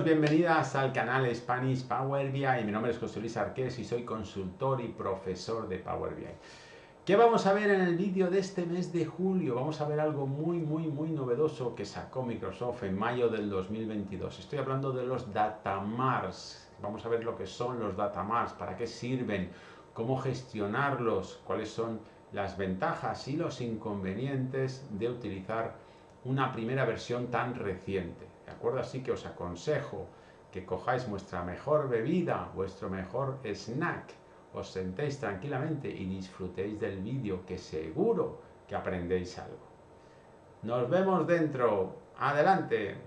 bienvenidas al canal Spanish Power BI. Mi nombre es José Luis Arqués y soy consultor y profesor de Power BI. ¿Qué vamos a ver en el vídeo de este mes de julio? Vamos a ver algo muy novedoso que sacó Microsoft en mayo del 2022. Estoy hablando de los Data Marts. Vamos a ver lo que son los Data Marts, para qué sirven, cómo gestionarlos, cuáles son las ventajas y los inconvenientes de utilizar una primera versión tan reciente, ¿de acuerdo? Así que os aconsejo que cojáis vuestra mejor bebida, vuestro mejor snack, os sentéis tranquilamente y disfrutéis del vídeo, que seguro que aprendéis algo. Nos vemos dentro. ¡Adelante!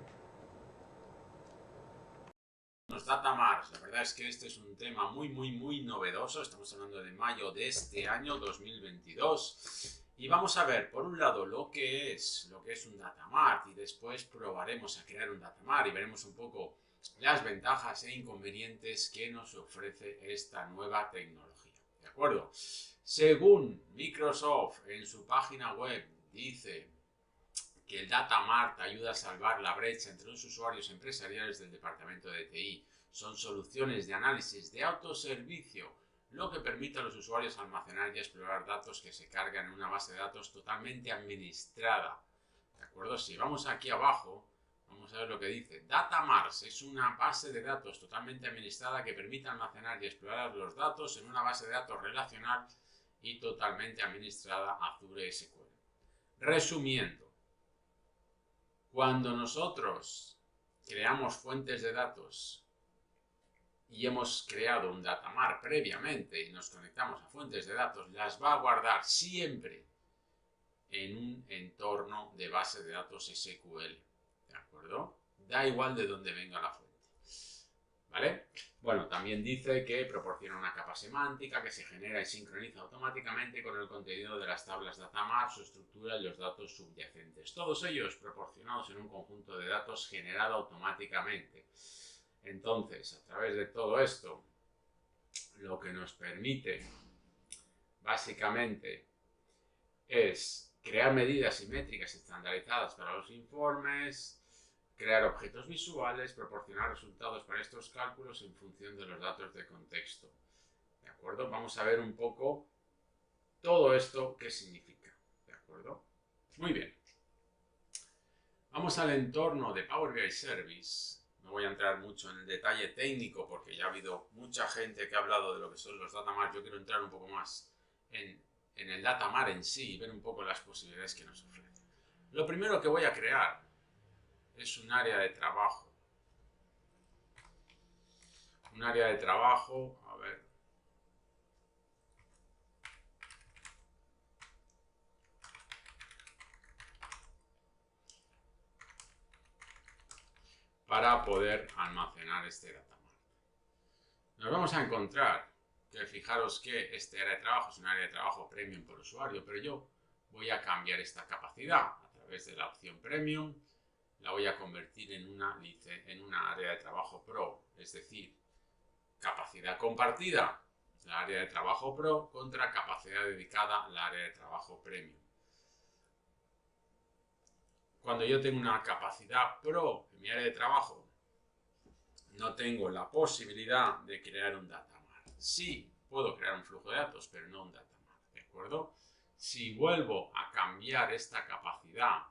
Los Data Marts, la verdad es que este es un tema muy novedoso. Estamos hablando de mayo de este año 2022. Y vamos a ver, por un lado, lo que es un Data Mart, y después probaremos a crear un Data Mart y veremos un poco las ventajas e inconvenientes que nos ofrece esta nueva tecnología. ¿De acuerdo? Según Microsoft en su página web dice que el Data Mart ayuda a salvar la brecha entre los usuarios empresariales del departamento de TI. Son soluciones de análisis de autoservicio, lo que permite a los usuarios almacenar y explorar datos que se cargan en una base de datos totalmente administrada. ¿De acuerdo? Si vamos aquí abajo, vamos a ver lo que dice. Data Marts es una base de datos totalmente administrada que permite almacenar y explorar los datos en una base de datos relacional y totalmente administrada Azure SQL. Resumiendo, cuando nosotros creamos fuentes de datos y hemos creado un Data Mart previamente y nos conectamos a fuentes de datos, las va a guardar siempre en un entorno de base de datos SQL. ¿De acuerdo? Da igual de dónde venga la fuente. ¿Vale? Bueno, también dice que proporciona una capa semántica que se genera y sincroniza automáticamente con el contenido de las tablas Data Mart, su estructura y los datos subyacentes. Todos ellos proporcionados en un conjunto de datos generado automáticamente. Entonces, a través de todo esto, lo que nos permite básicamente es crear medidas y métricas estandarizadas para los informes, crear objetos visuales, proporcionar resultados para estos cálculos en función de los datos de contexto. ¿De acuerdo? Vamos a ver un poco todo esto qué significa. ¿De acuerdo? Muy bien. Vamos al entorno de Power BI Service. No voy a entrar mucho en el detalle técnico porque ya ha habido mucha gente que ha hablado de lo que son los Data Mart. Yo quiero entrar un poco más en el Data Mart en sí y ver un poco las posibilidades que nos ofrece. Lo primero que voy a crear es un área de trabajo. Un área de trabajo, a ver. Para poder almacenar este Data Mart. Nos vamos a encontrar que fijaros que este área de trabajo es un área de trabajo premium por usuario, pero yo voy a cambiar esta capacidad a través de la opción premium. La voy a convertir en una área de trabajo pro, es decir, capacidad compartida, la área de trabajo pro, contra capacidad dedicada, la área de trabajo premium. Cuando yo tengo una capacidad pro en mi área de trabajo, no tengo la posibilidad de crear un Data Mart. Sí, puedo crear un flujo de datos, pero no un Data Mart, ¿de acuerdo? Si vuelvo a cambiar esta capacidad,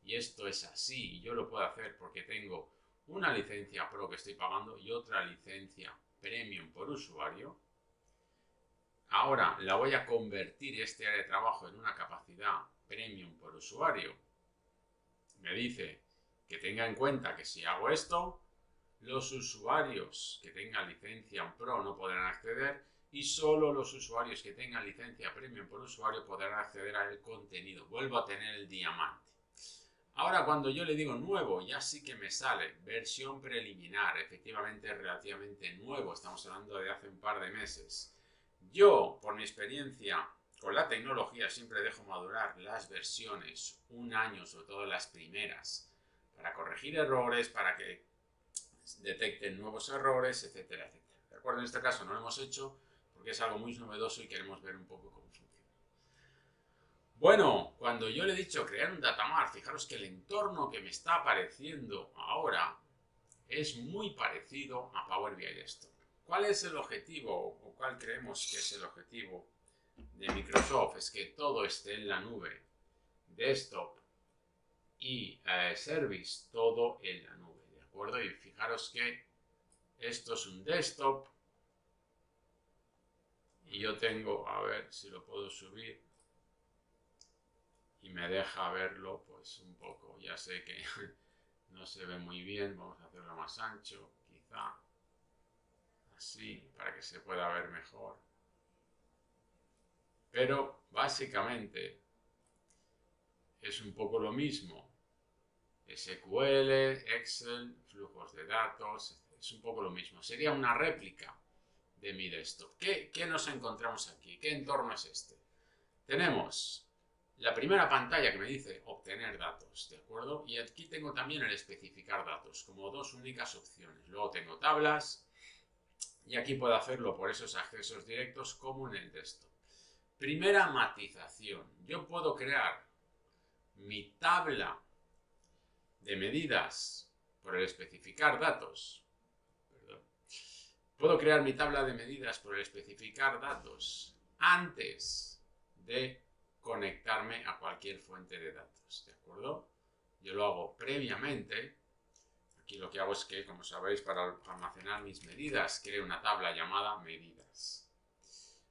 y esto es así, y yo lo puedo hacer porque tengo una licencia pro que estoy pagando y otra licencia premium por usuario, ahora la voy a convertir este área de trabajo en una capacidad premium por usuario. Me dice que tenga en cuenta que si hago esto, los usuarios que tengan licencia Pro no podrán acceder y solo los usuarios que tengan licencia Premium por usuario podrán acceder al contenido. Vuelvo a tener el diamante. Ahora cuando yo le digo nuevo, ya sí que me sale versión preliminar. Efectivamente es relativamente nuevo, estamos hablando de hace un par de meses. Yo, por mi experiencia con la tecnología, siempre dejo madurar las versiones un año, sobre todo las primeras, para corregir errores, para que detecten nuevos errores, etcétera, etcétera. ¿De acuerdo? En este caso no lo hemos hecho porque es algo muy novedoso y queremos ver un poco cómo funciona. Bueno, cuando yo le he dicho crear un Data Mart, fijaros que el entorno que me está apareciendo ahora es muy parecido a Power BI Desktop. ¿Cuál es el objetivo o cuál creemos que es el objetivo de Microsoft? Es que todo esté en la nube, Desktop y Service, todo en la nube, ¿de acuerdo? Y fijaros que esto es un desktop y yo tengo, a ver si lo puedo subir y me deja verlo pues un poco. Ya sé que no se ve muy bien, vamos a hacerlo más ancho, quizá así para que se pueda ver mejor. Pero básicamente es un poco lo mismo. SQL, Excel, flujos de datos, es un poco lo mismo. Sería una réplica de mi desktop. ¿Qué nos encontramos aquí? ¿Qué entorno es este? Tenemos la primera pantalla que me dice obtener datos, ¿de acuerdo? Y aquí tengo también el especificar datos, como dos únicas opciones. Luego tengo tablas y aquí puedo hacerlo por esos accesos directos como en el desktop. Primera matización. Yo puedo crear mi tabla de medidas por el especificar datos. Perdón. Puedo crear mi tabla de medidas por el especificar datos antes de conectarme a cualquier fuente de datos, ¿de acuerdo? Yo lo hago previamente. Aquí lo que hago es que, como sabéis, para almacenar mis medidas, creo una tabla llamada medidas.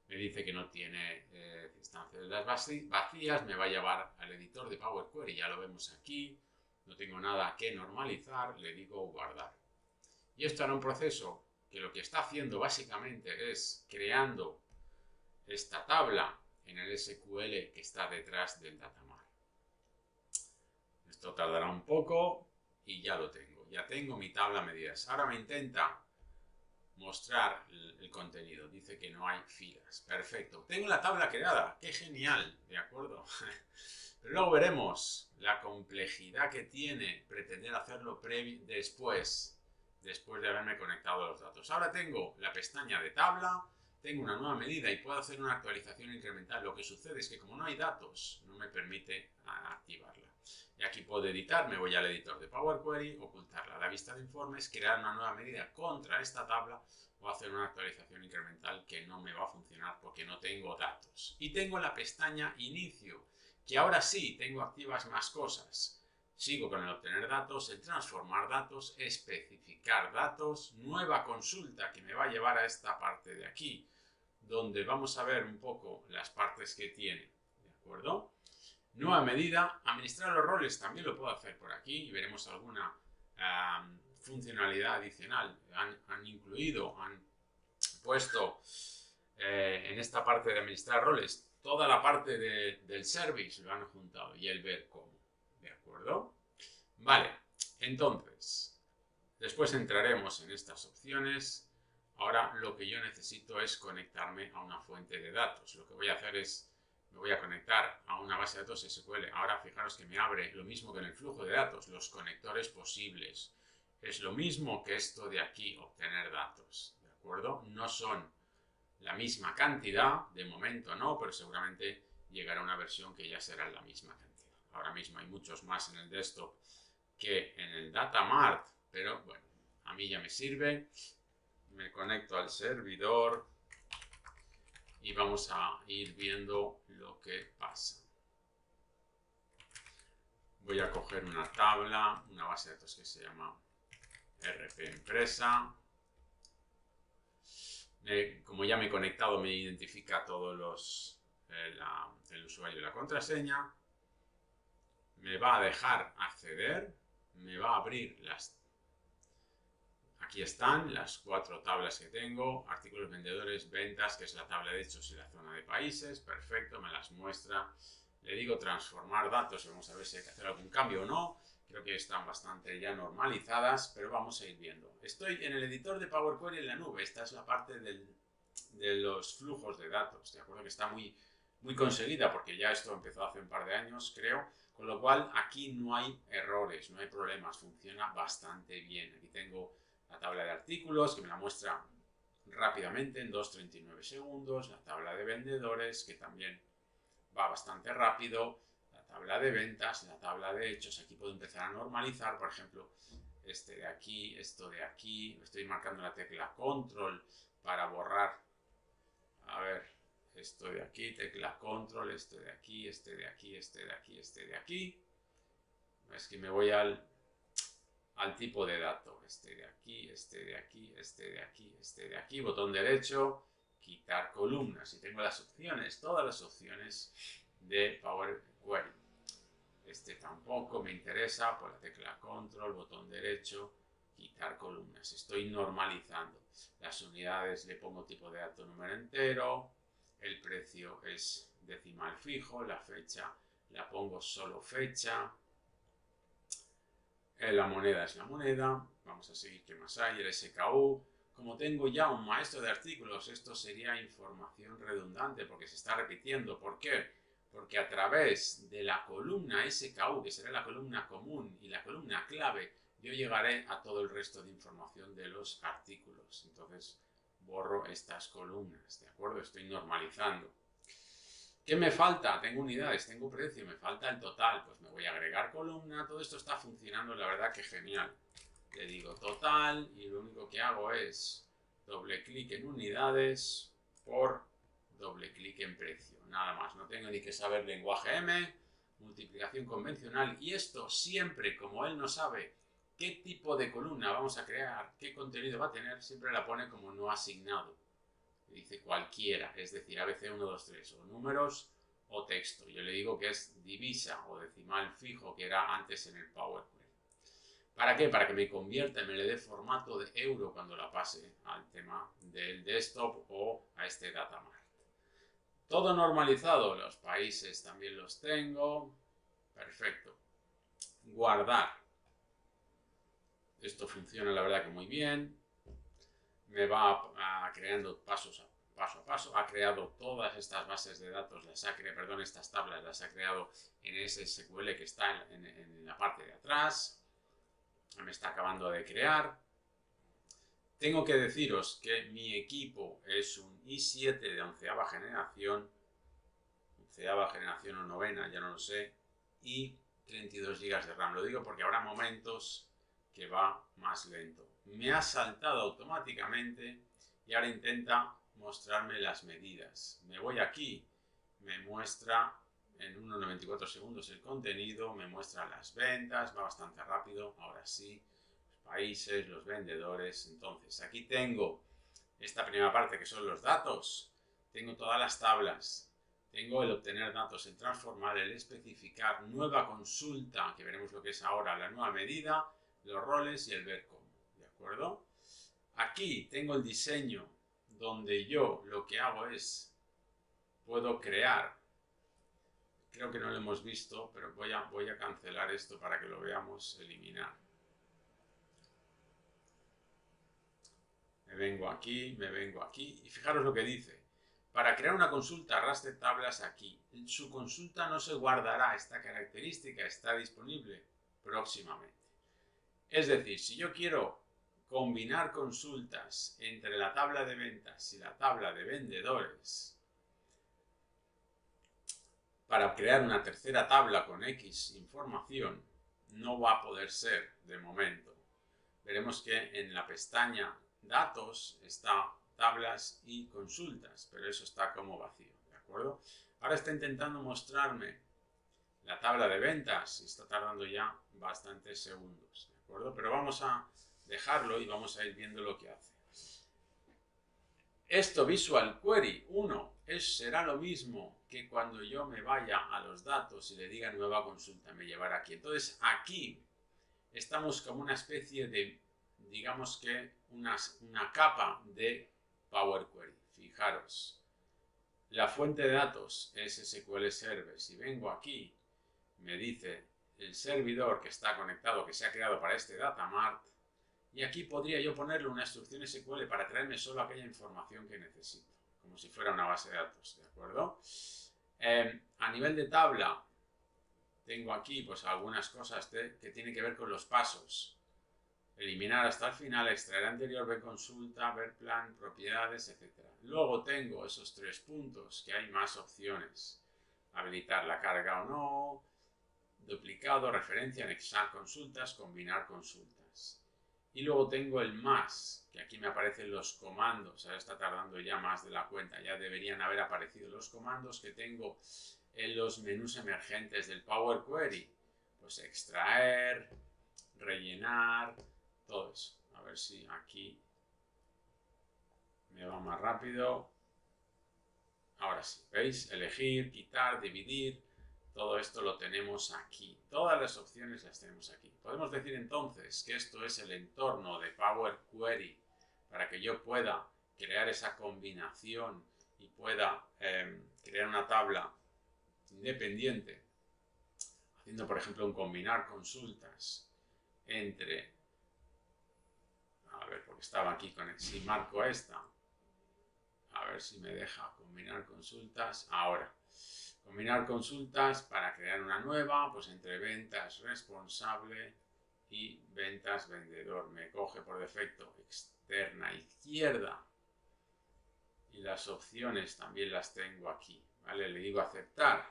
Me dice que no tiene instancias vacías, me va a llevar al editor de Power Query, ya lo vemos aquí. No tengo nada que normalizar, le digo guardar. Y esto era un proceso que lo que está haciendo básicamente es creando esta tabla en el SQL que está detrás del datamar. Esto tardará un poco y ya lo tengo. Ya tengo mi tabla medidas. Ahora me intenta mostrar el contenido. Dice que no hay filas. Perfecto. Tengo la tabla creada. ¡Qué genial! ¿De acuerdo? Pero luego veremos la complejidad que tiene pretender hacerlo después de haberme conectado a los datos. Ahora tengo la pestaña de tabla, tengo una nueva medida y puedo hacer una actualización incremental. Lo que sucede es que como no hay datos, no me permite activarla. Y aquí puedo editar, me voy al editor de Power Query, ocultarla a la vista de informes, crear una nueva medida contra esta tabla o hacer una actualización incremental que no me va a funcionar porque no tengo datos. Y tengo la pestaña inicio, que ahora sí tengo activas más cosas. Sigo con el obtener datos, el transformar datos, especificar datos, nueva consulta que me va a llevar a esta parte de aquí, donde vamos a ver un poco las partes que tiene, ¿de acuerdo? Nueva medida, administrar los roles también lo puedo hacer por aquí y veremos alguna funcionalidad adicional. Han incluido, han puesto en esta parte de administrar roles toda la parte del service, lo han juntado y el ver cómo, ¿de acuerdo? Vale, entonces, después entraremos en estas opciones. Ahora lo que yo necesito es conectarme a una fuente de datos. Lo que voy a hacer es, me voy a conectar a una base de datos SQL. Ahora fijaros que me abre lo mismo que en el flujo de datos, los conectores posibles. Es lo mismo que esto de aquí, obtener datos, ¿de acuerdo? No son la misma cantidad, de momento no, pero seguramente llegará una versión que ya será la misma cantidad. Ahora mismo hay muchos más en el desktop que en el datamart, pero bueno, a mí ya me sirve. Me conecto al servidor y vamos a ir viendo lo que pasa. Voy a coger una tabla, una base de datos que se llama RP Empresa. Como ya me he conectado, me identifica todos el usuario y la contraseña. Me va a dejar acceder, me va a abrir aquí están las 4 tablas que tengo: artículos, vendedores, ventas, que es la tabla de hechos y la zona de países. Perfecto, me las muestra. Le digo transformar datos, vamos a ver si hay que hacer algún cambio o no. Creo que están bastante ya normalizadas, pero vamos a ir viendo. Estoy en el editor de Power Query en la nube. Esta es la parte de los flujos de datos, de acuerdo, que está muy conseguida porque ya esto empezó hace un par de años, creo. Con lo cual aquí no hay errores, no hay problemas, funciona bastante bien. Aquí tengo la tabla de artículos que me la muestra rápidamente en 2,39 segundos, la tabla de vendedores que también va bastante rápido, la tabla de ventas, la tabla de hechos. Aquí puedo empezar a normalizar, por ejemplo, este de aquí, esto de aquí. Estoy marcando la tecla control para borrar. A ver, esto de aquí, tecla control, este de aquí, este de aquí, este de aquí, este de aquí. Es que me voy al tipo de dato. Este de aquí, este de aquí, este de aquí, este de aquí. Botón derecho, quitar columnas. Y tengo las opciones, todas las opciones de Power Query. Este tampoco me interesa, por la tecla control, botón derecho, quitar columnas. Estoy normalizando. Las unidades le pongo tipo de dato número entero. El precio es decimal fijo. La fecha la pongo solo fecha. La moneda es la moneda. Vamos a seguir, ¿qué más hay? El SKU. Como tengo ya un maestro de artículos, esto sería información redundante porque se está repitiendo. ¿Por qué? Porque a través de la columna SKU, que será la columna común, y la columna clave, yo llegaré a todo el resto de información de los artículos. Entonces, borro estas columnas, ¿de acuerdo? Estoy normalizando. ¿Qué me falta? Tengo unidades, tengo precio, me falta el total. Pues me voy a agregar columna. Todo esto está funcionando, la verdad que genial. Le digo total y lo único que hago es doble clic en unidades por doble clic en precio. Nada más, no tengo ni que saber lenguaje M, multiplicación convencional. Y esto siempre, como él no sabe qué tipo de columna vamos a crear, qué contenido va a tener, siempre la pone como no asignado. Dice cualquiera, es decir, ABC 1, 2, 3, o números o texto. Yo le digo que es divisa o decimal fijo, que era antes en el Power Query. ¿Para qué? Para que me convierta y me le dé formato de euro cuando la pase al tema del desktop o a este datamart. Todo normalizado, los países también los tengo. Perfecto. Guardar. Esto funciona la verdad que muy bien. Me va creando paso a paso. Ha creado todas estas bases de datos, estas tablas las ha creado en ese SQL que está en la parte de atrás. Me está acabando de crear. Tengo que deciros que mi equipo es un i7 de 11ª generación, 11ª generación o 9ª, ya no lo sé, y 32 GB de RAM. Lo digo porque habrá momentos que va más lento. Me ha saltado automáticamente y ahora intenta mostrarme las medidas. Me voy aquí, me muestra en 1,94 segundos el contenido, me muestra las ventas, va bastante rápido, ahora sí, los países, los vendedores. Entonces, aquí tengo esta primera parte que son los datos, tengo todas las tablas, tengo el obtener datos, el transformar, el especificar, nueva consulta, que veremos lo que es ahora, la nueva medida, los roles y el ver cómo, ¿de acuerdo? Aquí tengo el diseño, donde yo lo que hago es, puedo crear, creo que no lo hemos visto, pero voy a cancelar esto para que lo veamos, eliminar. Me vengo aquí y fijaros lo que dice. Para crear una consulta arrastre tablas aquí. Su consulta no se guardará, esta característica está disponible próximamente. Es decir, si yo quiero combinar consultas entre la tabla de ventas y la tabla de vendedores para crear una tercera tabla con X información, no va a poder ser de momento. Veremos que en la pestaña datos está tablas y consultas, pero eso está como vacío, ¿de acuerdo? Ahora está intentando mostrarme la tabla de ventas y está tardando ya bastantes segundos, ¿de acuerdo? Pero vamos a dejarlo y vamos a ir viendo lo que hace. Esto Visual Query 1 será lo mismo que cuando yo me vaya a los datos y le diga nueva consulta, me llevará aquí. Entonces aquí estamos como una especie de, digamos que una capa de Power Query. Fijaros, la fuente de datos es SQL Server. Si vengo aquí, me dice el servidor que está conectado, que se ha creado para este datamart, y aquí podría yo ponerle una instrucción SQL para traerme solo aquella información que necesito, como si fuera una base de datos, ¿de acuerdo? A nivel de tabla, tengo aquí pues algunas cosas que tienen que ver con los pasos. Eliminar hasta el final, extraer anterior, ver consulta, ver plan, propiedades, etc. Luego tengo esos 3 puntos, que hay más opciones. Habilitar la carga o no, duplicado, referencia, anexar consultas, combinar consultas. consultas. Y luego tengo el más, que aquí me aparecen los comandos. Ahora está tardando ya más de la cuenta. Ya deberían haber aparecido los comandos que tengo en los menús emergentes del Power Query. Pues extraer, rellenar, todo eso. A ver si aquí me va más rápido. Ahora sí, ¿veis? Elegir, quitar, dividir. Todo esto lo tenemos aquí. Todas las opciones las tenemos aquí. Podemos decir entonces que esto es el entorno de Power Query para que yo pueda crear esa combinación y pueda crear una tabla independiente, haciendo por ejemplo un combinar consultas entre, a ver, porque estaba aquí con el, si marco esta, a ver si me deja combinar consultas, ahora. Combinar consultas para crear una nueva, pues entre ventas responsable y ventas vendedor. Me coge por defecto externa izquierda y las opciones también las tengo aquí, ¿vale? Le digo aceptar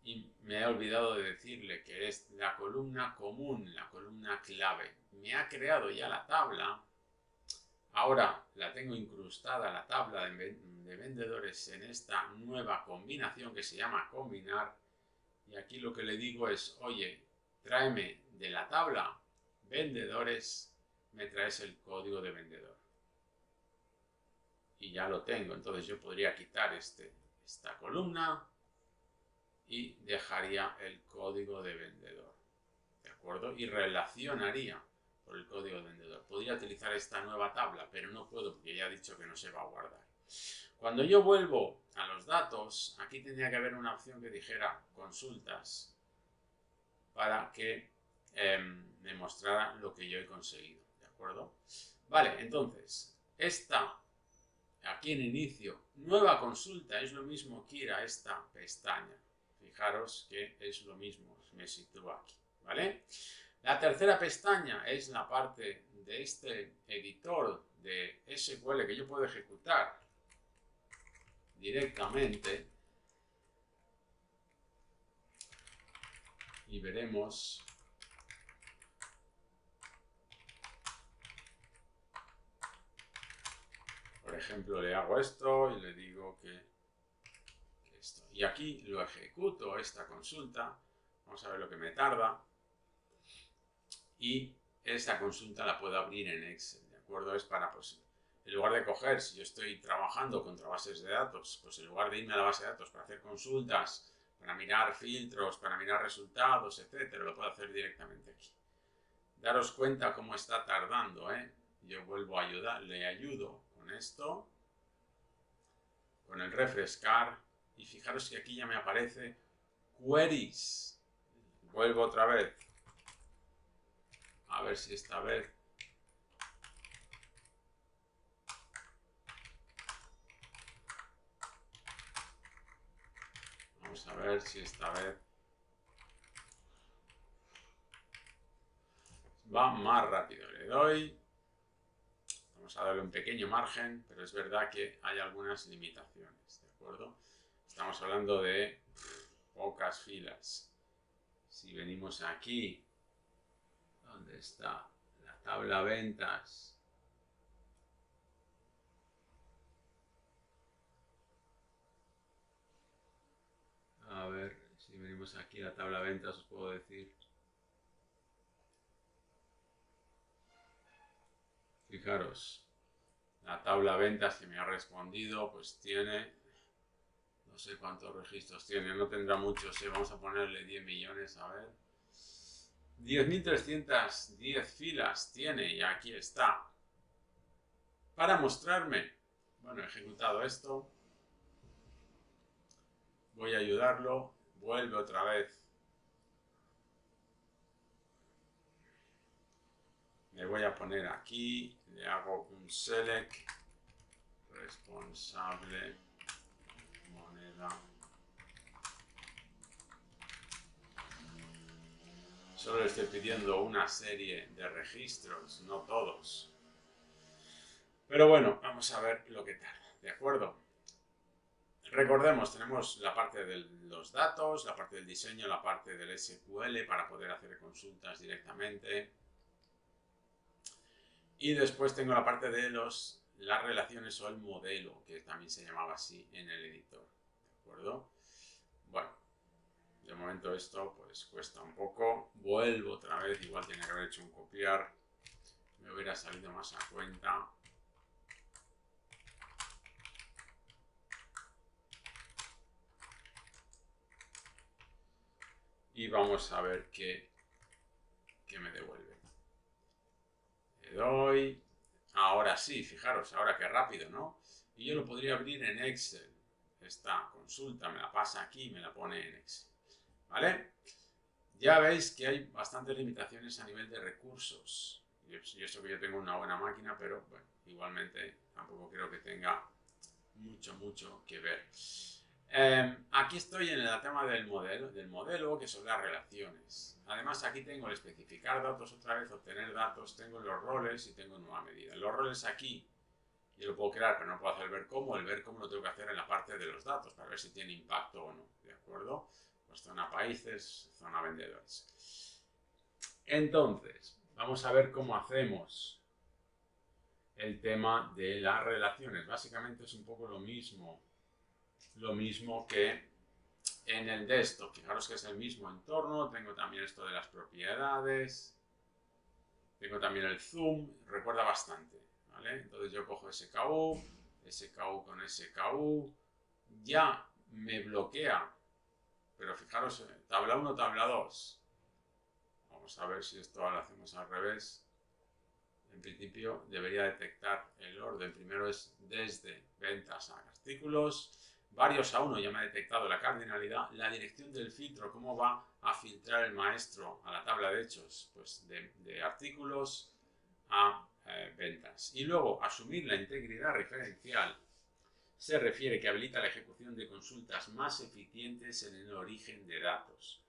y me he olvidado de decirle que es la columna común, la columna clave. Me ha creado ya la tabla. Ahora la tengo incrustada la tabla de vendedores en esta nueva combinación que se llama combinar. Y aquí lo que le digo es, oye, tráeme de la tabla vendedores, me traes el código de vendedor. Y ya lo tengo. Entonces yo podría quitar esta columna y dejaría el código de vendedor. ¿De acuerdo? Y relacionaría por el código de vendedor. Podría utilizar esta nueva tabla, pero no puedo porque ya he dicho que no se va a guardar. Cuando yo vuelvo a los datos, aquí tendría que haber una opción que dijera consultas para que me mostrara lo que yo he conseguido. ¿De acuerdo? Vale, entonces, esta, aquí en inicio, nueva consulta, es lo mismo que ir a esta pestaña. Fijaros que es lo mismo, me sitúo aquí, ¿vale? La tercera pestaña es la parte de este editor de SQL que yo puedo ejecutar directamente y veremos por ejemplo le hago esto y le digo que esto y aquí lo ejecuto esta consulta, vamos a ver lo que me tarda y esta consulta la puedo abrir en Excel, ¿de acuerdo? Es para, pues, en lugar de coger, si yo estoy trabajando contra bases de datos, pues en lugar de irme a la base de datos para hacer consultas, para mirar filtros, para mirar resultados, etcétera, lo puedo hacer directamente aquí. Daros cuenta cómo está tardando, ¿eh? Yo vuelvo a ayudar, le ayudo con esto, con el refrescar, y fijaros que aquí ya me aparece queries. Vuelvo otra vez. A ver si esta vez vamos a ver si esta vez va más rápido. Le doy, vamos a darle un pequeño margen, pero es verdad que hay algunas limitaciones, ¿de acuerdo? Estamos hablando de pocas filas. Si venimos aquí, ¿dónde está la tabla ventas? A ver, si venimos aquí a la tabla ventas os puedo decir. Fijaros, la tabla ventas que me ha respondido pues tiene, no sé cuántos registros tiene, no tendrá muchos, vamos a ponerle 10 millones, a ver. 10.310 filas tiene y aquí está. Para mostrarme, bueno, he ejecutado esto. Voy a ayudarlo, vuelve otra vez. Le voy a poner aquí, le hago un select, responsable, moneda. Solo le estoy pidiendo una serie de registros, no todos. Pero bueno, vamos a ver lo que tal, ¿de acuerdo? Recordemos, tenemos la parte de los datos, la parte del diseño, la parte del SQL para poder hacer consultas directamente. Y después tengo la parte de las relaciones o el modelo, que también se llamaba así en el editor. ¿De acuerdo? Bueno, de momento esto pues cuesta un poco. Vuelvo otra vez, igual tenía que haber hecho un copiar. Me hubiera salido más a cuenta. Y vamos a ver qué me devuelve. Le doy. Ahora sí, fijaros, ahora qué rápido, ¿no? Y yo lo podría abrir en Excel. Esta consulta me la pasa aquí y me la pone en Excel. ¿Vale? Ya veis que hay bastantes limitaciones a nivel de recursos. Yo sé que yo tengo una buena máquina, pero bueno, igualmente tampoco creo que tenga mucho que ver. Aquí estoy en el tema del modelo, que son las relaciones. Además, aquí tengo el especificar datos otra vez, obtener datos, tengo los roles y tengo nueva medida. Los roles aquí yo lo puedo crear, pero no puedo hacer ver cómo. El ver cómo lo tengo que hacer en la parte de los datos para ver si tiene impacto o no. ¿De acuerdo? Pues zona países, zona vendedores. Entonces, vamos a ver cómo hacemos el tema de las relaciones. Básicamente es un poco lo mismo que en el desktop. Fijaros que es el mismo entorno. Tengo también esto de las propiedades. Tengo también el zoom. Recuerda bastante. ¿Vale? Entonces yo cojo SKU, SKU con SKU. Ya me bloquea. Pero fijaros, tabla 1, tabla 2. Vamos a ver si esto lo hacemos al revés. En principio debería detectar el orden. Primero es desde ventas a artículos. Varios a uno ya me ha detectado la cardinalidad. La dirección del filtro, cómo va a filtrar el maestro a la tabla de hechos, pues de artículos a ventas. Y luego asumir la integridad referencial. Se refiere que habilita la ejecución de consultas más eficientes en el origen de datos.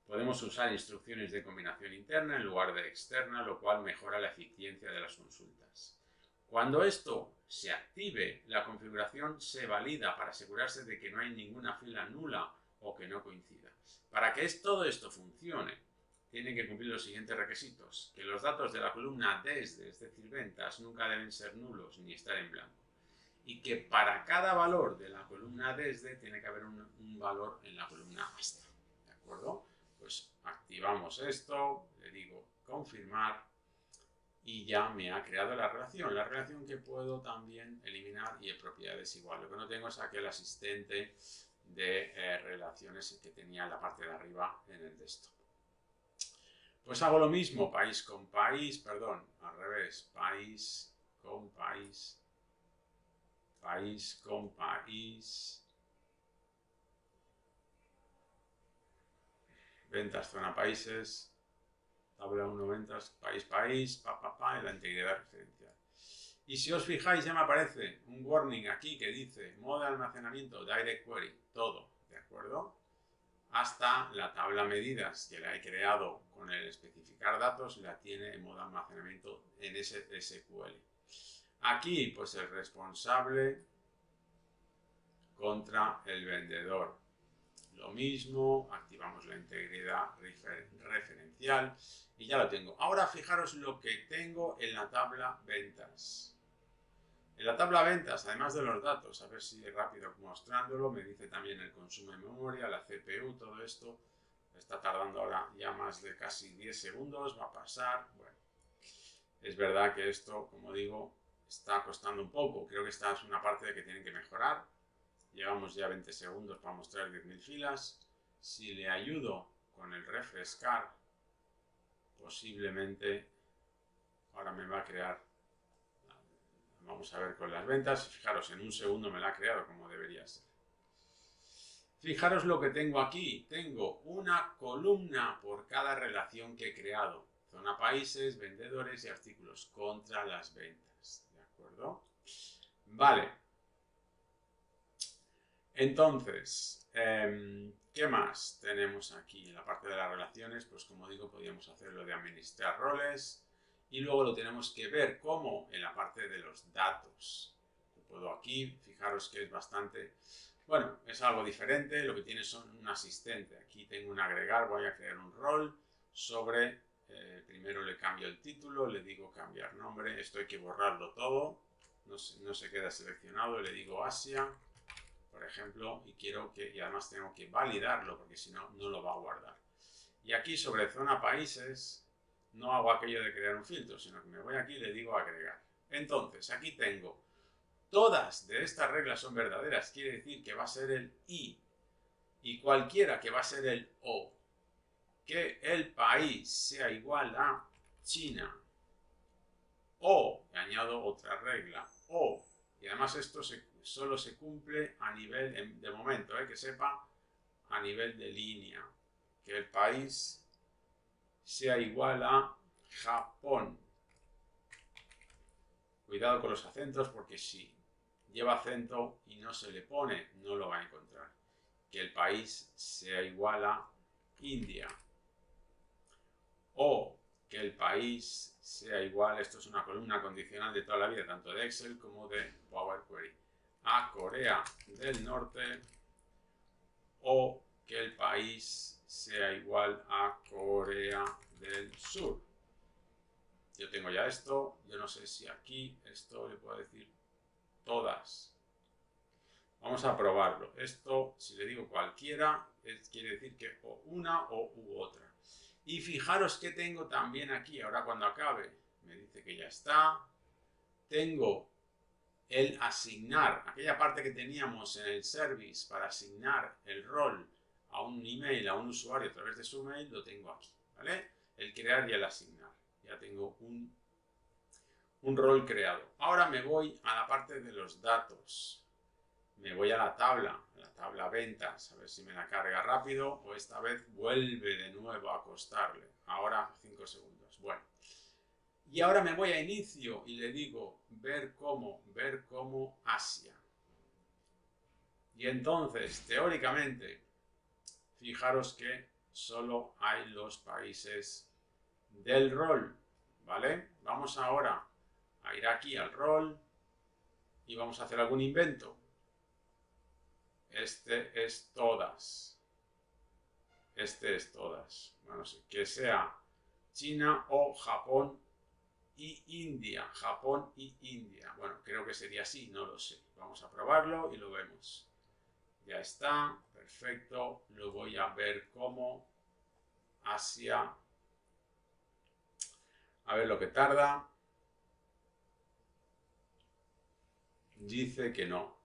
Podemos usar instrucciones de combinación interna en lugar de externa, lo cual mejora la eficiencia de las consultas. Cuando esto se active, la configuración se valida para asegurarse de que no hay ninguna fila nula o que no coincida. Para que todo esto funcione, tienen que cumplir los siguientes requisitos. Que los datos de la columna desde, es decir, ventas, nunca deben ser nulos ni estar en blanco. Y que para cada valor de la columna desde tiene que haber un valor en la columna hasta. ¿De acuerdo? Pues activamos esto, le digo confirmar y ya me ha creado la relación que puedo también eliminar y en propiedades igual. Lo que no tengo es aquel asistente de relaciones que tenía en la parte de arriba en el desktop. Pues hago lo mismo, país con país, perdón, al revés, país con país, país con país, ventas, zona países, tabla 1, ventas, país, y la integridad referencial. Y si os fijáis ya me aparece un warning aquí que dice modo de almacenamiento, direct query, todo, ¿de acuerdo? Hasta la tabla medidas que la he creado con el especificar datos la tiene en modo almacenamiento en SQL. Aquí pues el responsable contra el vendedor. Lo mismo, activamos la integridad referencial y ya lo tengo. Ahora fijaros lo que tengo en la tabla ventas. En la tabla ventas, además de los datos, a ver si es rápido mostrándolo, me dice también el consumo de memoria, la CPU, todo esto. Está tardando ahora ya más de casi 10 segundos, va a pasar. Bueno, es verdad que esto, como digo, está costando un poco. Creo que esta es una parte que tienen que mejorar. Llevamos ya 20 segundos para mostrar 10.000 filas. Si le ayudo con el refrescar, posiblemente ahora me va a crear. Vamos a ver con las ventas. Fijaros, en un segundo me la ha creado como debería ser. Fijaros lo que tengo aquí. Tengo una columna por cada relación que he creado. Zona países, vendedores y artículos contra las ventas. ¿De acuerdo? Vale. Entonces, ¿qué más tenemos aquí? En la parte de las relaciones, pues como digo, podríamos hacerlo de administrar roles. Y luego lo tenemos que ver como en la parte de los datos. Puedo aquí, fijaros que es bastante... Bueno, es algo diferente, lo que tiene son un asistente. Aquí tengo un agregar, voy a crear un rol sobre Primero le cambio el título, le digo cambiar nombre, esto hay que borrarlo todo, no se queda seleccionado, le digo Asia, por ejemplo, y además tengo que validarlo porque si no, no lo va a guardar. Y aquí sobre zona países, no hago aquello de crear un filtro, sino que me voy aquí y le digo agregar. Entonces, aquí tengo, todas de estas reglas son verdaderas, quiere decir que va a ser el I, y cualquiera que va a ser el O. Que el país sea igual a China, o, y añado otra regla, o, y además esto solo se cumple a nivel, de momento, que sepa, a nivel de línea, que el país sea igual a Japón. Cuidado con los acentos porque si lleva acento y no se le pone, no lo va a encontrar. Que el país sea igual a India. O que el país sea igual, esto es una columna condicional de toda la vida, tanto de Excel como de Power Query, a Corea del Norte, o que el país sea igual a Corea del Sur. Yo tengo ya esto, yo no sé si aquí esto le puedo decir todas. Vamos a probarlo. Esto, si le digo cualquiera, quiere decir que o una o u otra. Y fijaros que tengo también aquí, ahora cuando acabe, me dice que ya está. Tengo el asignar, aquella parte que teníamos en el service para asignar el rol a un email, a un usuario a través de su mail, lo tengo aquí, ¿vale? El crear y el asignar. Ya tengo un rol creado. Ahora me voy a la parte de los datos. Me voy a la tabla ventas, a ver si me la carga rápido o esta vez vuelve de nuevo a costarle. Ahora 5 segundos. Bueno. Y ahora me voy a inicio y le digo ver cómo Asia. Y entonces, teóricamente, fijaros que solo hay los países del rol, ¿vale? Vamos ahora a ir aquí al rol y vamos a hacer algún invento. Este es todas. Este es todas. Bueno, que sea China o Japón y India. Japón y India. Bueno, creo que sería así, no lo sé. Vamos a probarlo y lo vemos. Ya está, perfecto. Lo voy a ver como Asia. A ver lo que tarda. Dice que no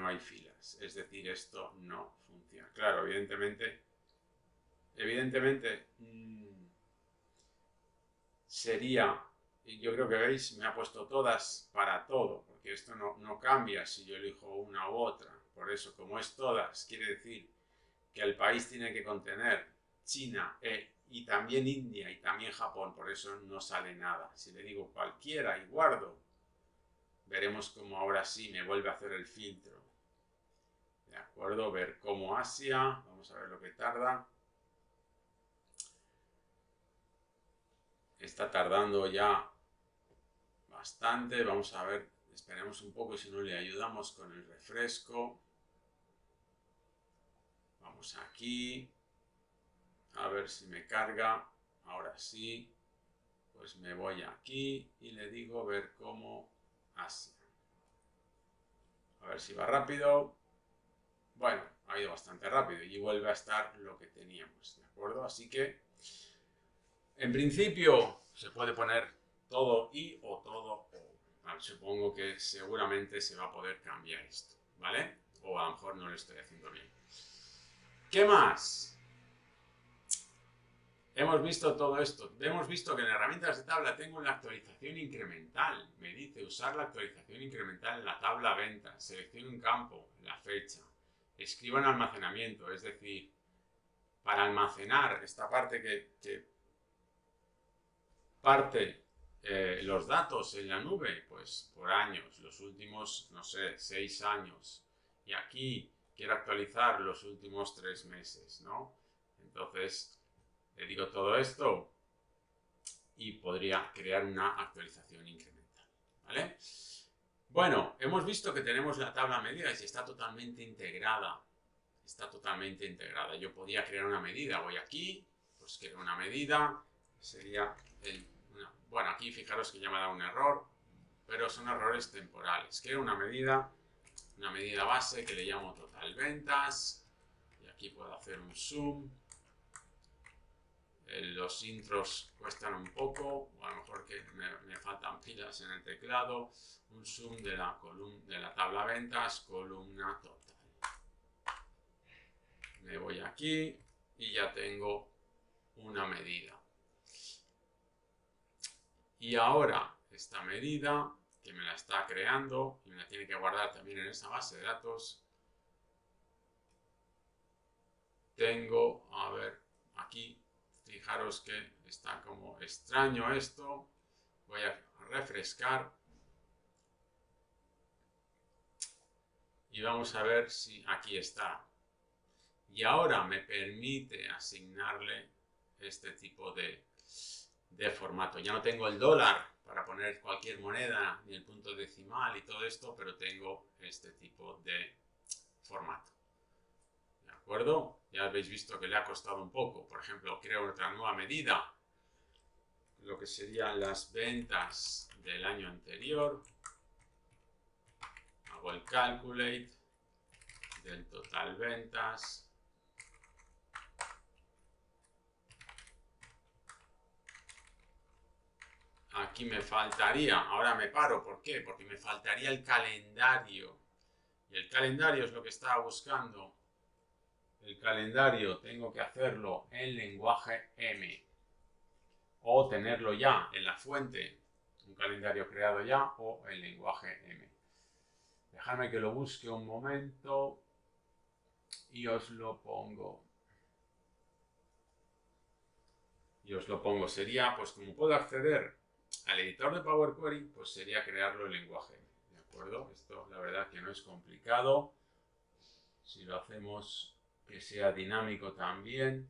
hay filas. Es decir, esto no funciona. Claro, evidentemente sería, yo creo que veis, me ha puesto todas para todo, porque esto no cambia si yo elijo una u otra. Por eso, como es todas, quiere decir que el país tiene que contener China y también India y también Japón, por eso no sale nada. Si le digo cualquiera y guardo, veremos cómo ahora sí me vuelve a hacer el filtro. De acuerdo, ver cómo Asia, vamos a ver lo que tarda. Está tardando ya bastante, vamos a ver, esperemos un poco y si no le ayudamos con el refresco. Vamos aquí, a ver si me carga, ahora sí, pues me voy aquí y le digo ver cómo Asia. A ver si va rápido. Bueno, ha ido bastante rápido y vuelve a estar lo que teníamos, ¿de acuerdo? Así que, en principio, se puede poner todo y o todo o. Vale, supongo que seguramente se va a poder cambiar esto, ¿vale? O a lo mejor no lo estoy haciendo bien. ¿Qué más? Hemos visto todo esto. Hemos visto que en herramientas de tabla tengo la actualización incremental. Me dice usar la actualización incremental en la tabla venta. Selecciono un campo, la fecha. Escribo en almacenamiento, es decir, para almacenar esta parte que parte los datos en la nube, pues por años, los últimos, no sé, 6 años. Y aquí quiero actualizar los últimos 3 meses, ¿no? Entonces, le digo todo esto y podría crear una actualización incremental, ¿vale? Bueno, hemos visto que tenemos la tabla medidas y está totalmente integrada. Está totalmente integrada. Yo podía crear una medida. Voy aquí, pues creo una medida sería bueno, aquí fijaros que ya me ha dado un error, pero son errores temporales. Quiero una medida base que le llamo total ventas, y aquí puedo hacer un zoom. Los intros cuestan un poco, o a lo mejor que me faltan pilas en el teclado. Un zoom de la tabla ventas, columna total. Me voy aquí y ya tengo una medida. Y ahora esta medida, que me la está creando y me la tiene que guardar también en esa base de datos, tengo, a ver, aquí, fijaros que está como extraño esto. Voy a refrescar y vamos a ver si aquí está. Y ahora me permite asignarle este tipo de formato. Ya no tengo el dólar para poner cualquier moneda ni el punto decimal y todo esto, pero tengo este tipo de formato. ¿De acuerdo? Ya habéis visto que le ha costado un poco. Por ejemplo, creo otra nueva medida, lo que serían las ventas del año anterior. Hago el calculate del total ventas. Aquí me faltaría, ahora me paro, ¿por qué? Porque me faltaría el calendario. Y el calendario es lo que estaba buscando. El calendario tengo que hacerlo en lenguaje M. O tenerlo ya en la fuente, un calendario creado ya, o en lenguaje M. Dejadme que lo busque un momento y os lo pongo. Sería, pues como puedo acceder al editor de Power Query, pues sería crearlo en lenguaje M. ¿De acuerdo? Esto la verdad que no es complicado. Si lo hacemos que sea dinámico también,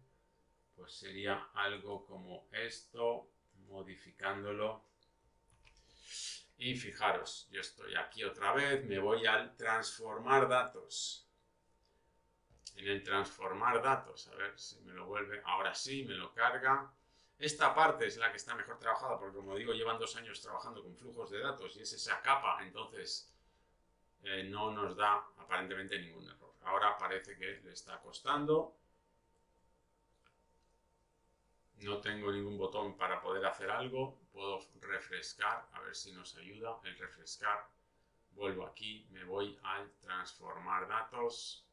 pues sería algo como esto, modificándolo. Y fijaros, yo estoy aquí otra vez, me voy al transformar datos. En el transformar datos, a ver si me lo vuelve, ahora sí, me lo carga. Esta parte es la que está mejor trabajada, porque como digo, llevan 2 años trabajando con flujos de datos y es esa capa, entonces no nos da aparentemente ningún error. Ahora parece que le está costando. No tengo ningún botón para poder hacer algo. Puedo refrescar, a ver si nos ayuda el refrescar. Vuelvo aquí, me voy al transformar datos.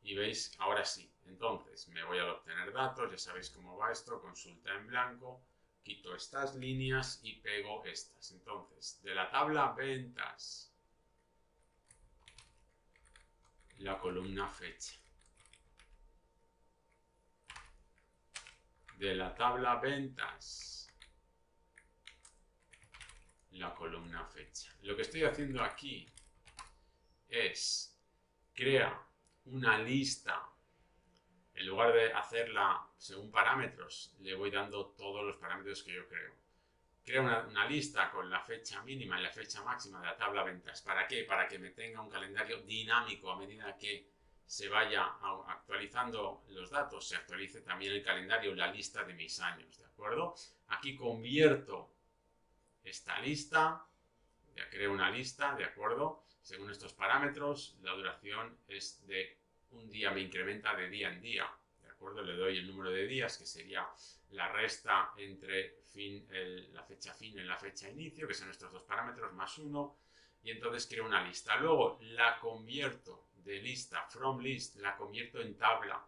Y veis, ahora sí. Entonces, me voy al obtener datos. Ya sabéis cómo va esto. Consulta en blanco. Quito estas líneas y pego estas. Entonces, de la tabla ventas, la columna fecha. De la tabla ventas, la columna fecha. Lo que estoy haciendo aquí es crear una lista. En lugar de hacerla según parámetros, le voy dando todos los parámetros que yo creo. Creo una lista con la fecha mínima y la fecha máxima de la tabla ventas. ¿Para qué? Para que me tenga un calendario dinámico a medida que se vaya actualizando los datos, se actualice también el calendario, la lista de mis años, ¿de acuerdo? Aquí convierto esta lista, ya creo una lista, ¿de acuerdo? Según estos parámetros, la duración es de un día, me incrementa de día en día, ¿de acuerdo? Le doy el número de días, que sería la resta entre la fecha fin y la fecha inicio, que son estos 2 parámetros, más 1, y entonces creo una lista. Luego la convierto de lista, from list, la convierto en tabla,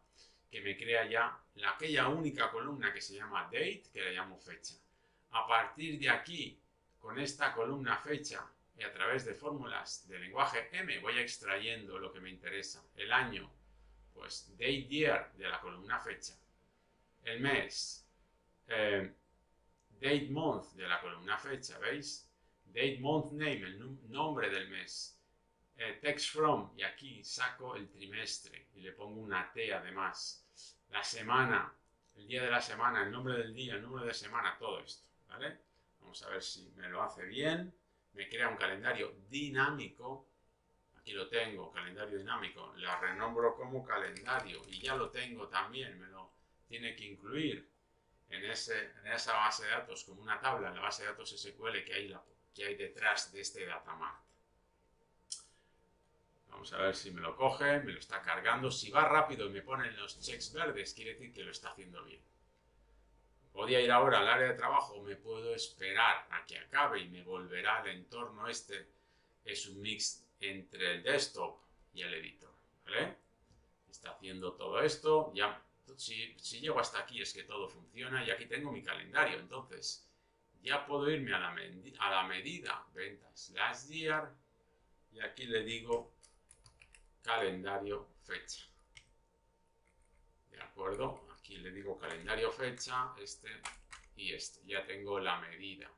que me crea ya aquella única columna que se llama date, que la llamo fecha. A partir de aquí, con esta columna fecha, y a través de fórmulas de lenguaje M, voy extrayendo lo que me interesa. El año, pues date year de la columna fecha. El mes, date month de la columna fecha, ¿veis? Date month name, el nombre del mes. Text from, y aquí saco el trimestre y le pongo una T además. La semana, el día de la semana, el nombre del día, el número de semana, todo esto, ¿vale? Vamos a ver si me lo hace bien. Me crea un calendario dinámico. Aquí lo tengo, calendario dinámico. La renombro como calendario y ya lo tengo también, me lo tiene que incluir en esa base de datos como una tabla en la base de datos SQL que hay detrás de este datamart. Vamos a ver si me lo coge, me lo está cargando. Si va rápido y me ponen los checks verdes, quiere decir que lo está haciendo bien. Podría ir ahora al área de trabajo o me puedo esperar a que acabe y me volverá al entorno este. Es un mix entre el desktop y el editor, ¿vale? Está haciendo todo esto. Ya, si llego hasta aquí es que todo funciona y aquí tengo mi calendario. Entonces, ya puedo irme a la medida ventas last year y aquí le digo calendario fecha. ¿De acuerdo? Aquí le digo calendario fecha, este y este. Ya tengo la medida.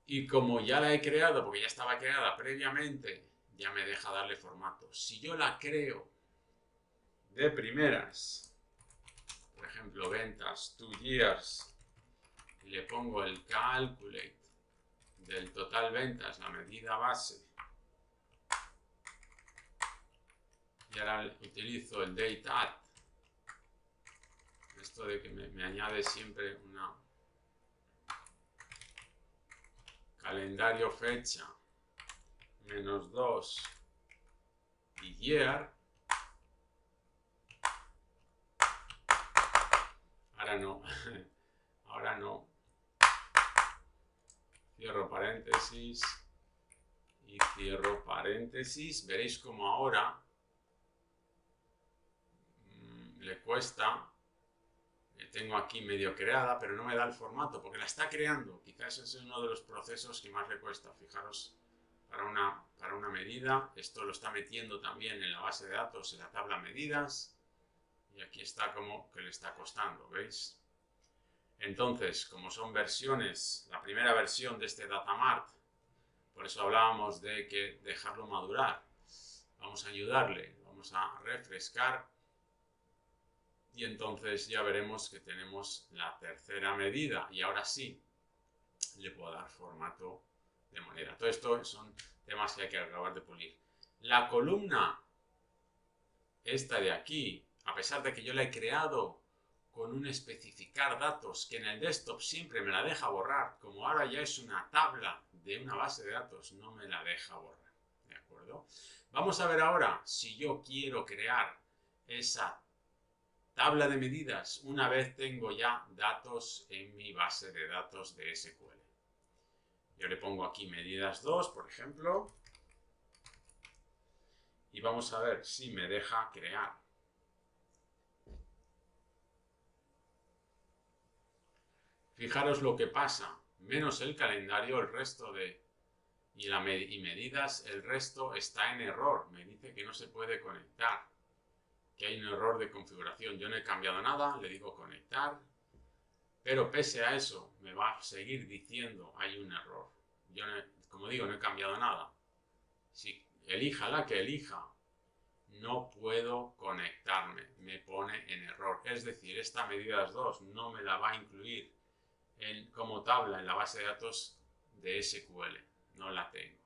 Y como ya la he creado, porque ya estaba creada previamente, ya me deja darle formato. Si yo la creo de primeras, por ejemplo, ventas 2 years, y le pongo el calculate del total ventas, la medida base, y ahora utilizo el date add, esto de que me añade siempre una calendario fecha -2 y year. Ahora no, ahora no. Cierro paréntesis y cierro paréntesis. Veréis como ahora le cuesta. Tengo aquí medio creada, pero no me da el formato porque la está creando. Quizás ese es uno de los procesos que más le cuesta. Fijaros, para una medida, esto lo está metiendo también en la base de datos, en la tabla medidas. Y aquí está como que le está costando, ¿veis? Entonces, como son versiones, la primera versión de este datamart, por eso hablábamos de que dejarlo madurar. Vamos a ayudarle, vamos a refrescar y entonces ya veremos que tenemos la tercera medida y ahora sí le puedo dar formato de moneda. Todo esto son temas que hay que acabar de pulir. La columna, esta de aquí, a pesar de que yo la he creado con un especificar datos que en el desktop siempre me la deja borrar, como ahora ya es una tabla de una base de datos, no me la deja borrar, ¿de acuerdo? Vamos a ver ahora si yo quiero crear esa tabla de medidas una vez tengo ya datos en mi base de datos de SQL. Yo le pongo aquí medidas 2, por ejemplo, y vamos a ver si me deja crear. Fijaros lo que pasa, menos el calendario, el resto y medidas, el resto está en error. Me dice que no se puede conectar, que hay un error de configuración. Yo no he cambiado nada, le digo conectar, pero pese a eso me va a seguir diciendo hay un error. Yo, como digo, no he cambiado nada. Si elija la que elija, no puedo conectarme, me pone en error. Es decir, esta medidas 2 no me la va a incluir como tabla en la base de datos de SQL. No la tengo.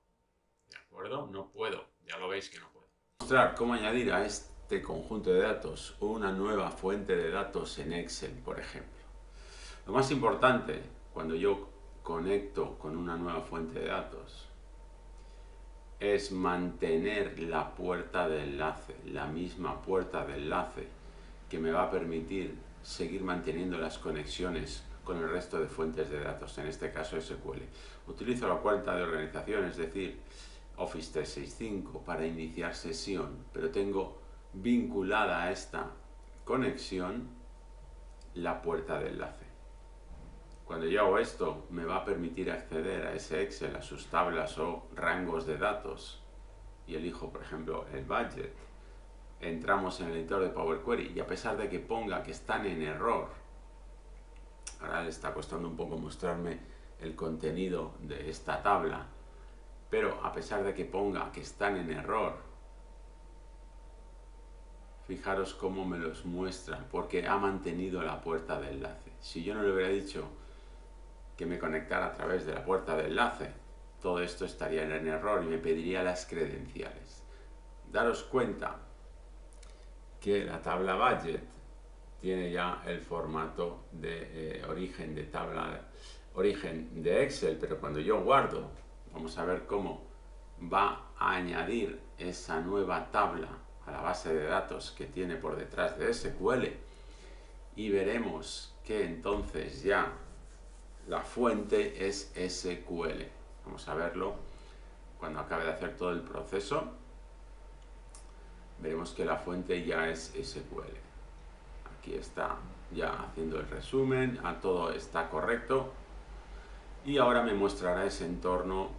¿De acuerdo? No puedo. Ya lo veis que no puedo. Mostrar cómo añadir a este conjunto de datos una nueva fuente de datos en Excel, por ejemplo. Lo más importante cuando yo conecto con una nueva fuente de datos es mantener la puerta de enlace, la misma puerta de enlace que me va a permitir seguir manteniendo las conexiones con el resto de fuentes de datos, en este caso SQL. Utilizo la cuenta de organización, es decir, Office 365 para iniciar sesión, pero tengo vinculada a esta conexión la puerta de enlace. Cuando yo hago esto, me va a permitir acceder a ese Excel, a sus tablas o rangos de datos, y elijo, por ejemplo, el budget. Entramos en el editor de Power Query y a pesar de que ponga que están en error, ahora le está costando un poco mostrarme el contenido de esta tabla, pero a pesar de que ponga que están en error, fijaros cómo me los muestra, porque ha mantenido la puerta de enlace. Si yo no le hubiera dicho que me conectara a través de la puerta de enlace, todo esto estaría en error y me pediría las credenciales. Daros cuenta que la tabla budget tiene ya el formato de origen de tabla, origen de Excel, pero cuando yo guardo, vamos a ver cómo va a añadir esa nueva tabla a la base de datos que tiene por detrás de SQL y veremos que entonces ya la fuente es SQL. Vamos a verlo cuando acabe de hacer todo el proceso. Veremos que la fuente ya es SQL. Aquí está ya haciendo el resumen, todo está correcto. Y ahora me mostrará ese entorno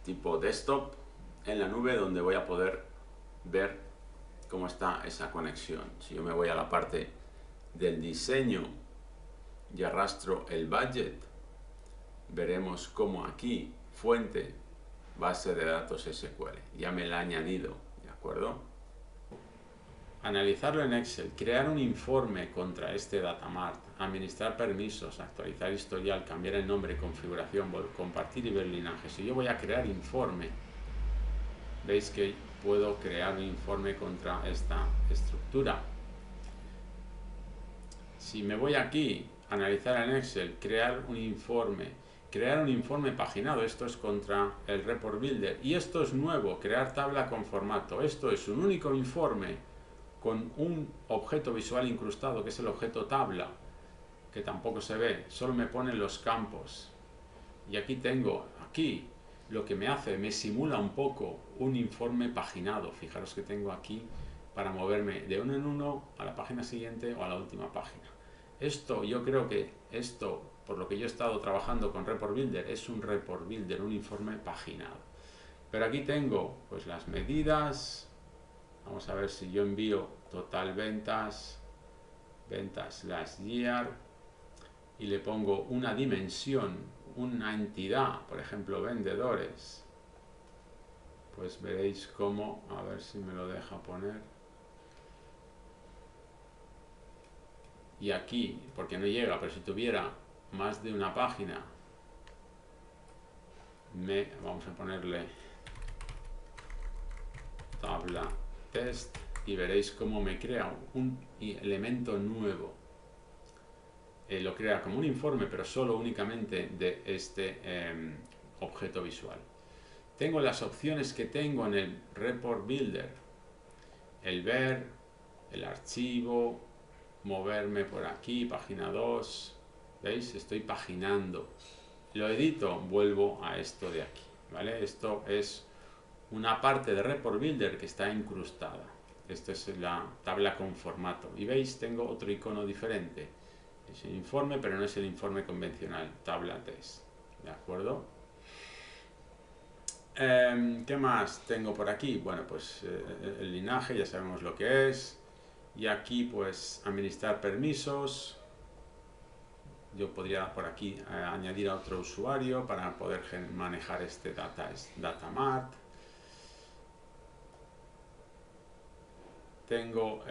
tipo desktop en la nube donde voy a poder ver cómo está esa conexión. Si yo me voy a la parte del diseño y arrastro el budget, veremos cómo aquí, fuente, base de datos SQL. Ya me la ha añadido, ¿de acuerdo? Analizarlo en Excel, crear un informe contra este datamart, administrar permisos, actualizar historial, cambiar el nombre, configuración, compartir y ver linaje. Si yo voy a crear informe, veis que puedo crear un informe contra esta estructura. Si me voy aquí, analizar en Excel, crear un informe paginado, esto es contra el Report Builder. Y esto es nuevo, crear tabla con formato. Esto es un único informe con un objeto visual incrustado, que es el objeto tabla, que tampoco se ve, solo me pone los campos. Y aquí tengo, lo que me hace, me simula un poco un informe paginado. Fijaros que tengo aquí para moverme de uno en uno a la página siguiente o a la última página. Esto, yo creo que esto, por lo que yo he estado trabajando con Report Builder, es un Report Builder, un informe paginado. Pero aquí tengo pues las medidas. Vamos a ver si yo envío total ventas, ventas last year, y le pongo una dimensión, una entidad, por ejemplo, vendedores. Pues veréis cómo, a ver si me lo deja poner. Y aquí, porque no llega, pero si tuviera más de una página, vamos a ponerle tabla test y veréis cómo me crea un elemento nuevo. Lo crea como un informe, pero solo únicamente de este objeto visual. Tengo las opciones que tengo en el Report Builder: el ver, el archivo, moverme por aquí, página 2. ¿Veis? Estoy paginando. Lo edito, vuelvo a esto de aquí, ¿vale? Esto es una parte de Report Builder que está incrustada. Esta es la tabla con formato. Y veis, tengo otro icono diferente. Es el informe, pero no es el informe convencional, tabla test. ¿De acuerdo? ¿Qué más tengo por aquí? Bueno, pues el linaje, ya sabemos lo que es. Y aquí, pues, administrar permisos. Yo podría por aquí añadir a otro usuario para poder manejar este datamart. Tengo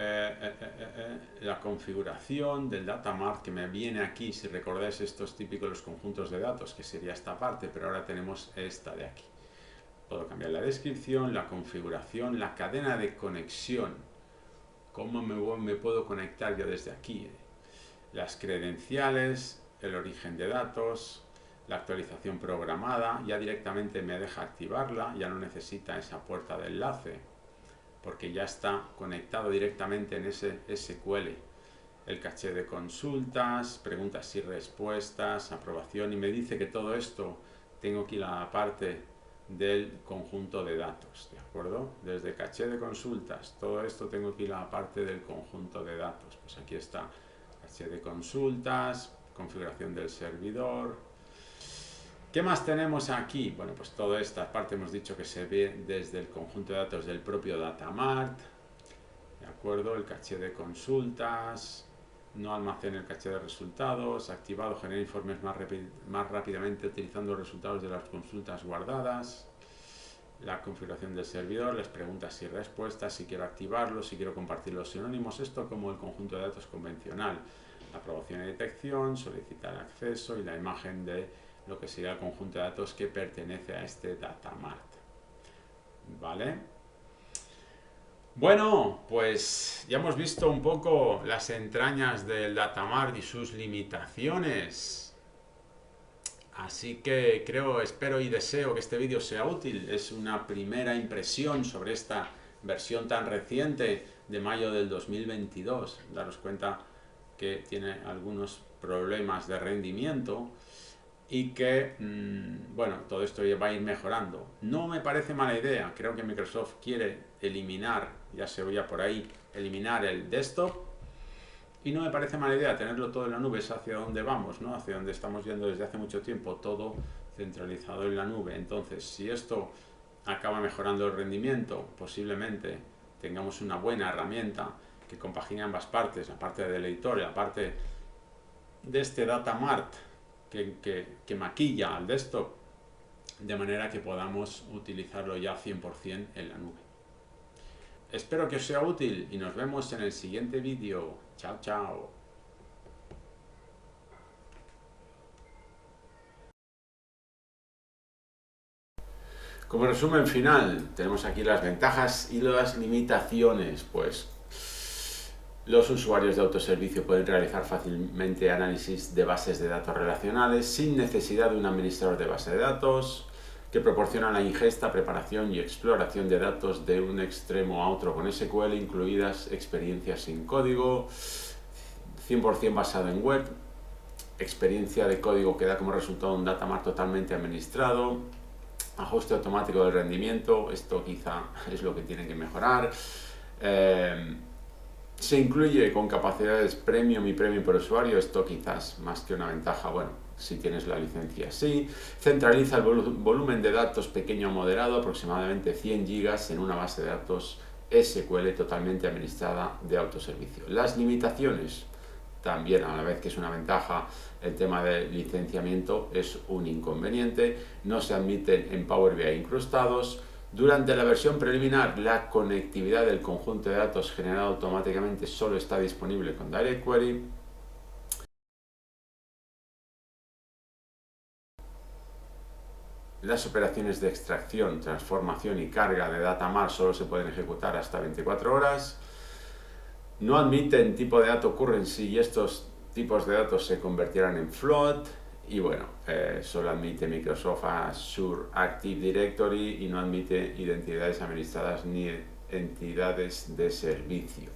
la configuración del datamart que me viene aquí. Si recordáis, esto es típico de los conjuntos de datos, que sería esta parte, pero ahora tenemos esta de aquí. Puedo cambiar la descripción, la configuración, la cadena de conexión. ¿Cómo me puedo conectar yo desde aquí? Las credenciales, el origen de datos, la actualización programada. Ya directamente me deja activarla, ya no necesita esa puerta de enlace, porque ya está conectado directamente en ese SQL. El caché de consultas, preguntas y respuestas, aprobación, y me dice que todo esto tengo aquí la parte del conjunto de datos, ¿de acuerdo? Desde caché de consultas, todo esto tengo aquí la parte del conjunto de datos. Pues aquí está caché de consultas, configuración del servidor. ¿Qué más tenemos aquí? Bueno, pues toda esta parte hemos dicho que se ve desde el conjunto de datos del propio datamart, ¿de acuerdo? El caché de consultas, no almacena el caché de resultados, activado, genera informes más rápidamente utilizando los resultados de las consultas guardadas, la configuración del servidor, las preguntas y respuestas, si quiero activarlo, si quiero compartir los sinónimos, esto como el conjunto de datos convencional, la aprobación y detección, solicitar acceso y la imagen de lo que sería el conjunto de datos que pertenece a este datamart. ¿Vale? Bueno, pues ya hemos visto un poco las entrañas del Datamart y sus limitaciones. Así que creo, espero y deseo que este vídeo sea útil. Es una primera impresión sobre esta versión tan reciente de mayo del 2022. Daros cuenta que tiene algunos problemas de rendimiento y que, bueno, todo esto va a ir mejorando. No me parece mala idea. Creo que Microsoft quiere eliminar, ya se oía por ahí, eliminar el desktop. Y no me parece mala idea tenerlo todo en la nube, es hacia donde vamos, ¿no? Hacia donde estamos yendo desde hace mucho tiempo, todo centralizado en la nube. Entonces, si esto acaba mejorando el rendimiento, posiblemente tengamos una buena herramienta que compagine ambas partes, la parte del editor y la parte de este Datamart que maquilla al desktop, de manera que podamos utilizarlo ya 100% en la nube. Espero que os sea útil y nos vemos en el siguiente vídeo. Chao, chao. Como resumen final, tenemos aquí las ventajas y las limitaciones. Pues los usuarios de autoservicio pueden realizar fácilmente análisis de bases de datos relacionales sin necesidad de un administrador de base de datos, que proporciona la ingesta, preparación y exploración de datos de un extremo a otro con SQL, incluidas experiencias sin código, 100% basado en web, experiencia de código que da como resultado un datamart totalmente administrado, ajuste automático del rendimiento, esto quizá es lo que tienen que mejorar. Se incluye con capacidades premium y premium por usuario, esto quizás más que una ventaja, bueno, si tienes la licencia sí. Centraliza el volumen de datos pequeño o moderado, aproximadamente 100 gigas en una base de datos SQL totalmente administrada de autoservicio. Las limitaciones, también a la vez que es una ventaja, el tema de licenciamiento es un inconveniente, no se admiten en Power BI incrustados. Durante la versión preliminar, la conectividad del conjunto de datos generado automáticamente solo está disponible con Direct Query. Las operaciones de extracción, transformación y carga de datamart solo se pueden ejecutar hasta 24 horas. No admiten tipo de dato currency y estos tipos de datos se convertirán en float. Y bueno, solo admite Microsoft Azure Active Directory y no admite identidades administradas ni entidades de servicio.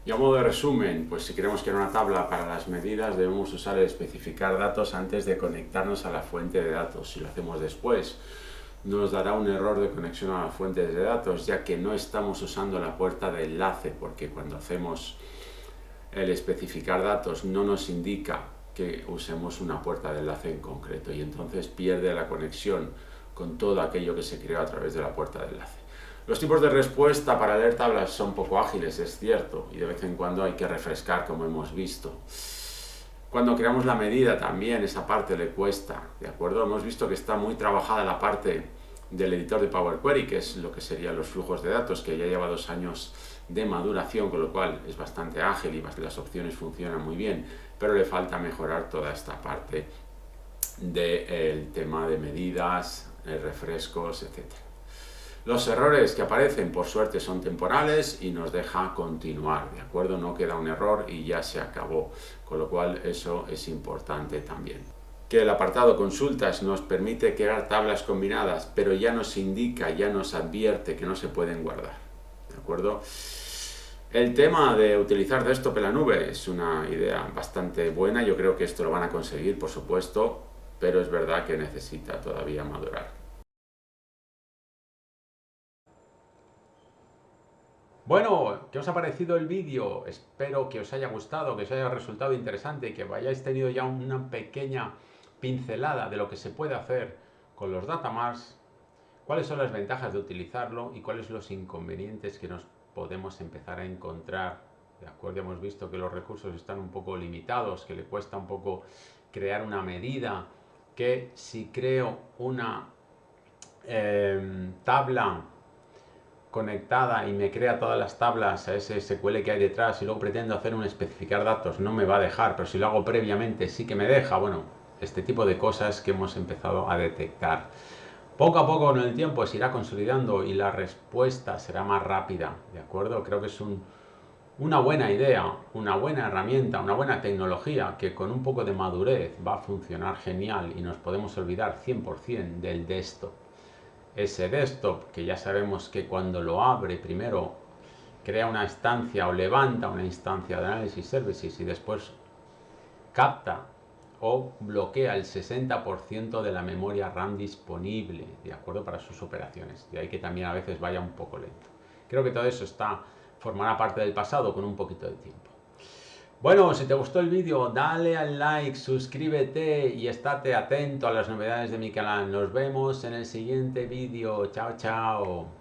Y a modo de resumen, pues si queremos crear una tabla para las medidas, debemos usar el especificar datos antes de conectarnos a la fuente de datos. Si lo hacemos después, nos dará un error de conexión a la fuente de datos, ya que no estamos usando la puerta de enlace, porque cuando hacemos el especificar datos no nos indica que usemos una puerta de enlace en concreto y entonces pierde la conexión con todo aquello que se creó a través de la puerta de enlace. Los tipos de respuesta para leer tablas son poco ágiles, es cierto, y de vez en cuando hay que refrescar, como hemos visto. Cuando creamos la medida también esa parte le cuesta, ¿de acuerdo? Hemos visto que está muy trabajada la parte del editor de Power Query, que es lo que serían los flujos de datos, que ya lleva 2 años de maduración, con lo cual es bastante ágil y las opciones funcionan muy bien, pero le falta mejorar toda esta parte del tema de medidas, refrescos, etc. Los errores que aparecen, por suerte, son temporales y nos deja continuar, ¿de acuerdo? No queda un error y ya se acabó, con lo cual eso es importante también. Que el apartado consultas nos permite crear tablas combinadas, pero ya nos indica, ya nos advierte que no se pueden guardar, ¿de acuerdo? El tema de utilizar desktop en la nube es una idea bastante buena, yo creo que esto lo van a conseguir, por supuesto, pero es verdad que necesita todavía madurar. Bueno, ¿qué os ha parecido el vídeo? Espero que os haya gustado, que os haya resultado interesante, que hayáis tenido ya una pequeña pincelada de lo que se puede hacer con los datamarts, cuáles son las ventajas de utilizarlo y cuáles son los inconvenientes que nos podemos empezar a encontrar. De acuerdo, hemos visto que los recursos están un poco limitados, que le cuesta un poco crear una medida, que si creo una tabla conectada y me crea todas las tablas a ese SQL que hay detrás y luego pretendo hacer un especificar datos, no me va a dejar, pero si lo hago previamente sí que me deja. Bueno, este tipo de cosas que hemos empezado a detectar. Poco a poco con el tiempo se irá consolidando y la respuesta será más rápida, ¿de acuerdo? Creo que es una buena idea, una buena herramienta, una buena tecnología que con un poco de madurez va a funcionar genial y nos podemos olvidar 100% del desktop. Ese desktop que ya sabemos que cuando lo abre primero crea una instancia o levanta una instancia de análisis services y después capta o bloquea el 60% de la memoria RAM disponible, ¿de acuerdo? Para sus operaciones. De ahí que también a veces vaya un poco lento. Creo que todo eso formará parte del pasado con un poquito de tiempo. Bueno, si te gustó el vídeo, dale al like, suscríbete y estate atento a las novedades de mi canal. Nos vemos en el siguiente vídeo. Chao, chao.